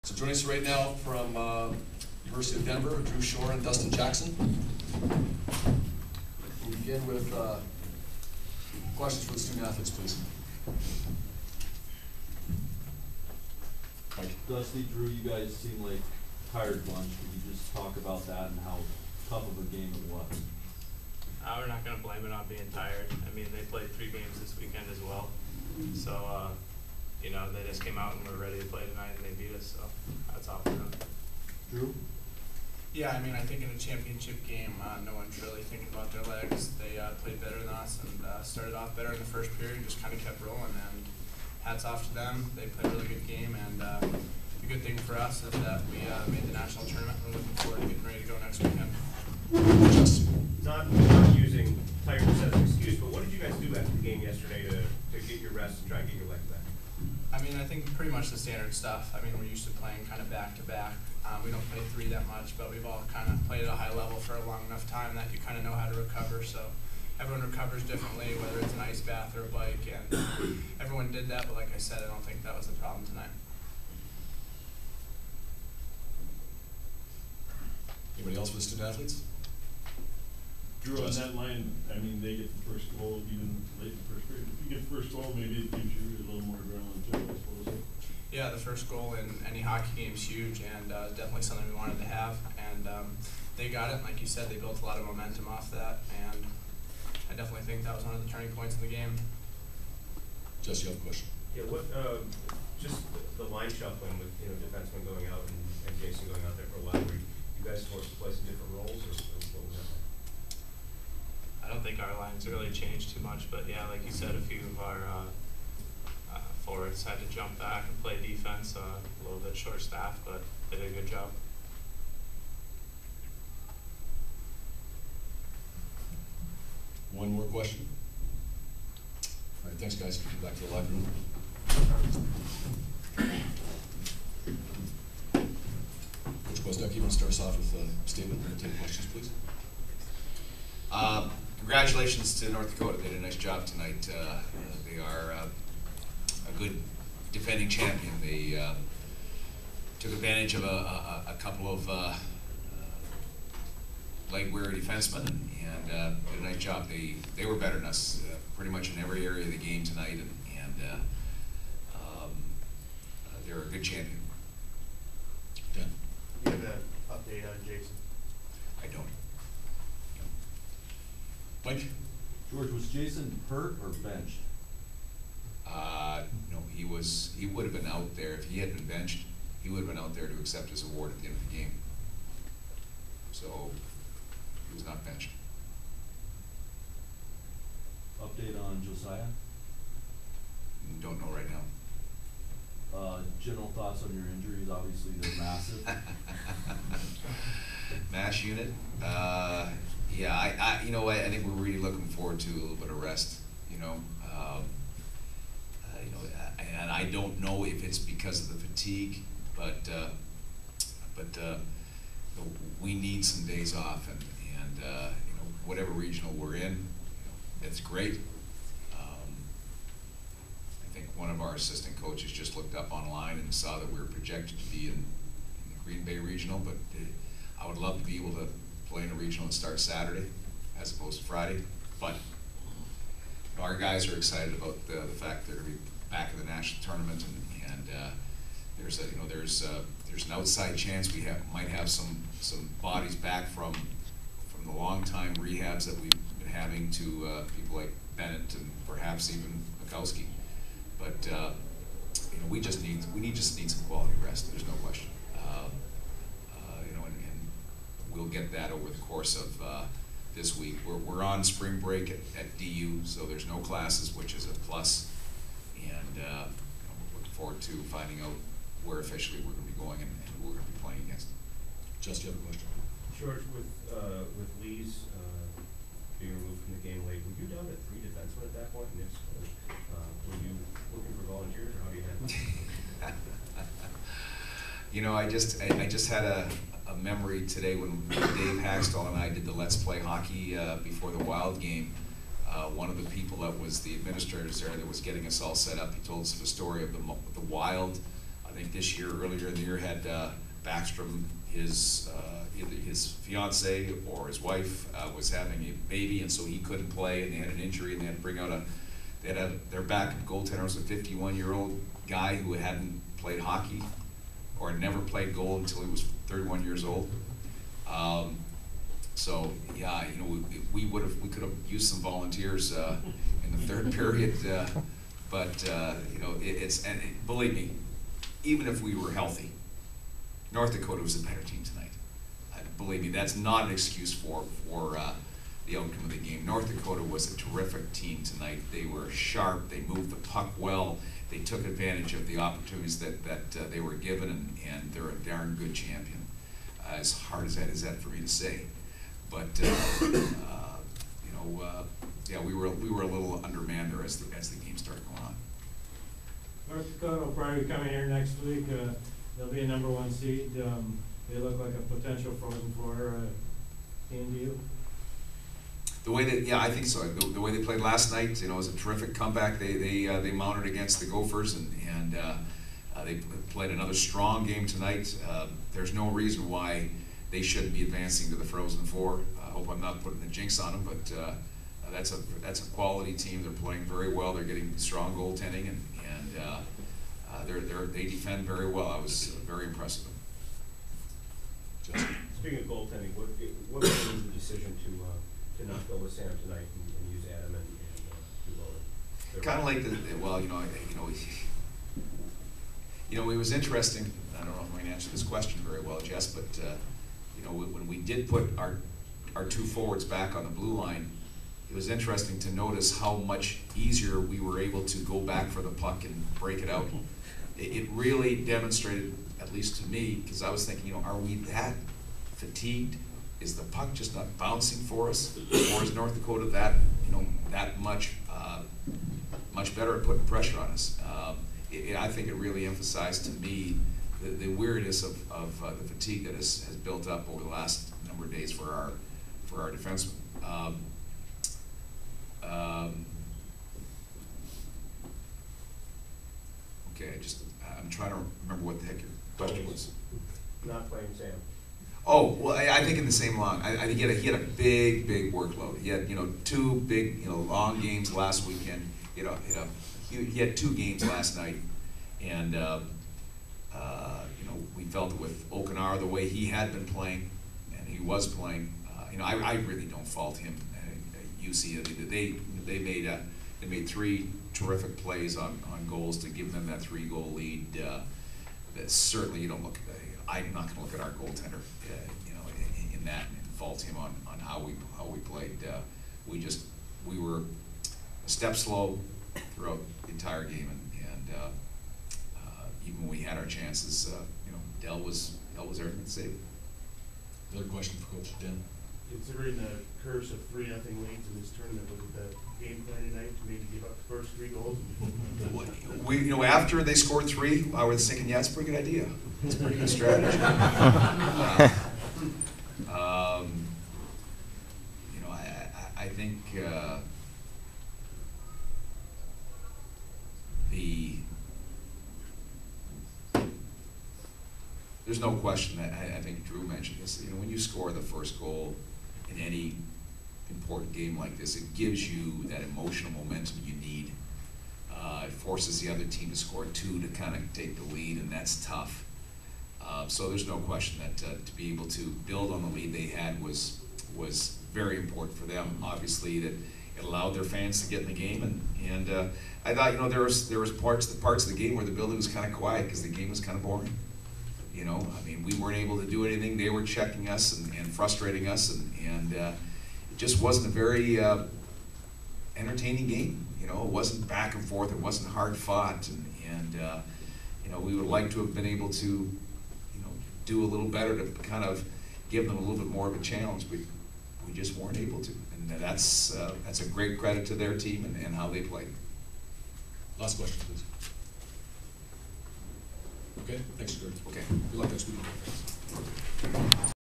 So joining us right now from University of Denver, Drew Shore and Dustin Jackson. We'll begin with questions for the student athletes, please. Mike. Dusty, Drew, you guys seem like a tired bunch. Could you just talk about that and how tough of a game it was? We're not going to blame it on being tired. I mean, they played 3 games this weekend as well. So, you know, they just came out and were ready to play tonight and they beat us. So that's all for them. Drew? Yeah, I mean, I think in a championship game, no one's really thinking about their legs. They played better than us and started off better in the first period, just kind of kept rolling. And hats off to them. They played a really good game. And the good thing for us is that we made the national tournament. We're looking forward to getting ready to go next weekend. Not using tiredness as an excuse, but what did you guys do after the game yesterday to get your rest and try and get your legs back? I mean, I think pretty much the standard stuff. I mean, we're used to playing kind of back-to-back. We don't play 3 that much, but we've all kind of played at a high level for a long enough time that you kind of know how to recover. So everyone recovers differently, whether it's an ice bath or a bike, and everyone did that. But like I said, I don't think that was the problem tonight. Anybody else with student athletes? Drew, on that line, I mean, they get the first goal even late in the first period. If you get the first goal, maybe it gives you a little more adrenaline too, I suppose. Yeah, the first goal in any hockey game is huge, and definitely something we wanted to have. And they got it. Like you said, they built a lot of momentum off that, and I definitely think that was one of the turning points in the game. Jesse, you have a question? Yeah, what just the line shuffling with defensemen going out and Jason going out there for a while. Were you guys forced to play some different roles, or what was that? I don't think our lines really changed too much, but yeah, like you said, a few of our forwards had to jump back and play defense, a little bit short staffed, but they did a good job. One more question? All right, thanks guys. Get back to the live room. Coach Gwozdecky, you want to start us off with a statement? We're going to take questions, please. Congratulations to North Dakota. They did a nice job tonight. They are a good defending champion. They took advantage of a couple of leg-weary defensemen and did a nice job. They were better than us pretty much in every area of the game tonight, and they're a good champion. Dan? You have an update on Jason? I don't. Mike? George, was Jason hurt or benched? No, he would have been out there. If he had been benched, he would have been out there to accept his award at the end of the game. So, he was not benched. Update on Josiah? Don't know right now. General thoughts on your injuries? Obviously, they're massive. MASH unit. Yeah, I think we're really looking forward to a little bit of rest. And I don't know if it's because of the fatigue, but we need some days off, and whatever regional we're in, it's great. I think one of our assistant coaches just looked up online and saw that we were projected to be in the Green Bay regional, but I would love to be able to play in a regional and start Saturday as opposed to Friday. But our guys are excited about the fact they're going to be back in the national tournament, and there's an outside chance we might have some bodies back from the long time rehabs that we've been having to people like Bennett and perhaps even Mikowski. But we just need some quality rest. There's no question. And we'll get that over the course of this week. We're on spring break at DU, so there's no classes, which is a plus. And we're looking forward to finding out where officially we're going to be going and who we're going to be playing against. Just you have a question? George, with Lee's being removed from the game late, were you down to 3 defensemen at that point? And if so, were you looking for volunteers, or how do you handle it? I just had a memory today when Dave Hagstall and I did the Let's Play Hockey before the Wild game. One of the people that was the administrators there that was getting us all set up, he told us the story of the Wild I think this year, earlier in the year, had Backstrom, either his fiance or his wife was having a baby, and so he couldn't play, and they had an injury, and they had to bring out their backup goaltender was a 51-year-old guy who hadn't played hockey or had never played goal until he was 31 years old. So yeah, you know, we could have used some volunteers in the third period, but you know, believe me, even if we were healthy, North Dakota was a better team tonight. Believe me, that's not an excuse for the outcome of the game. North Dakota was a terrific team tonight. They were sharp. They moved the puck well. They took advantage of the opportunities that they were given, and they're a darn good champion. As hard as that is for me to say, but you know, yeah, we were a little undermanned there as the game started going on. North Dakota will probably be coming here next week. They'll be a #1 seed. They look like a potential Frozen Four team to you. The way that, yeah, I think so. The way they played last night, you know, was a terrific comeback. They mounted against the Gophers, and they played another strong game tonight. There's no reason why they shouldn't be advancing to the Frozen Four. I hope I'm not putting a jinx on them, but that's a quality team. They're playing very well. They're getting strong goaltending, and they defend very well. I was very impressed with them. Justin? Speaking of goaltending, what was the decision to not go with Sam tonight and use Adam and Dubois? Kind of like well, you know, it was interesting. I don't know if I'm going to answer this question very well, Jess, but you know, when we did put our two forwards back on the blue line, it was interesting to notice how much easier we were able to go back for the puck and break it out. It really demonstrated, at least to me, because I was thinking, you know, are we that fatigued? Is the puck just not bouncing for us, or is North Dakota that, you know, that much better at putting pressure on us? I think it really emphasized to me the weirdness of the fatigue that has built up over the last number of days for our defensemen. Okay, I'm trying to remember what the heck your question was. Not playing Sam. Oh, well, I think in the same line. I think he had a big workload. He had, you know, two big, you know, long games last weekend. You know, he had 2 games last night, and you know, we felt it with Okanar the way he had been playing, and he was playing. You know, I really don't fault him. UC, they made 3 terrific plays on goals to give them that 3-goal lead. That certainly you don't look. I'm not going to look at our goaltender, you know, in that and fault him on how we played. We were a step slow throughout the entire game, and even when we had our chances, you know, Dell was everything to save. Another question for Coach Dan. Considering the curse of 3-0 leads in this tournament, was it the game plan tonight to maybe give up the first 3 goals? You know, after they scored 3, I was thinking, yeah, it's a pretty good idea. It's a pretty good strategy. You know, I think there's no question that I think Drew mentioned this. You know, when you score the first goal in any important game like this, it gives you that emotional momentum you need. It forces the other team to score 2 to kind of take the lead, and that's tough. So there's no question that to be able to build on the lead they had was very important for them. Obviously, that it allowed their fans to get in the game, and I thought, you know, there was parts of the game where the building was kind of quiet because the game was kind of boring. You know, I mean, we weren't able to do anything. They were checking us and frustrating us, and it just wasn't a very entertaining game. You know, it wasn't back and forth. It wasn't hard fought, and you know, we would like to have been able to, you know, do a little better to kind of give them a little bit more of a challenge, but we just weren't able to. And that's a great credit to their team and how they played. Last question, please. Okay, thanks, Gert. Okay. Good luck next week.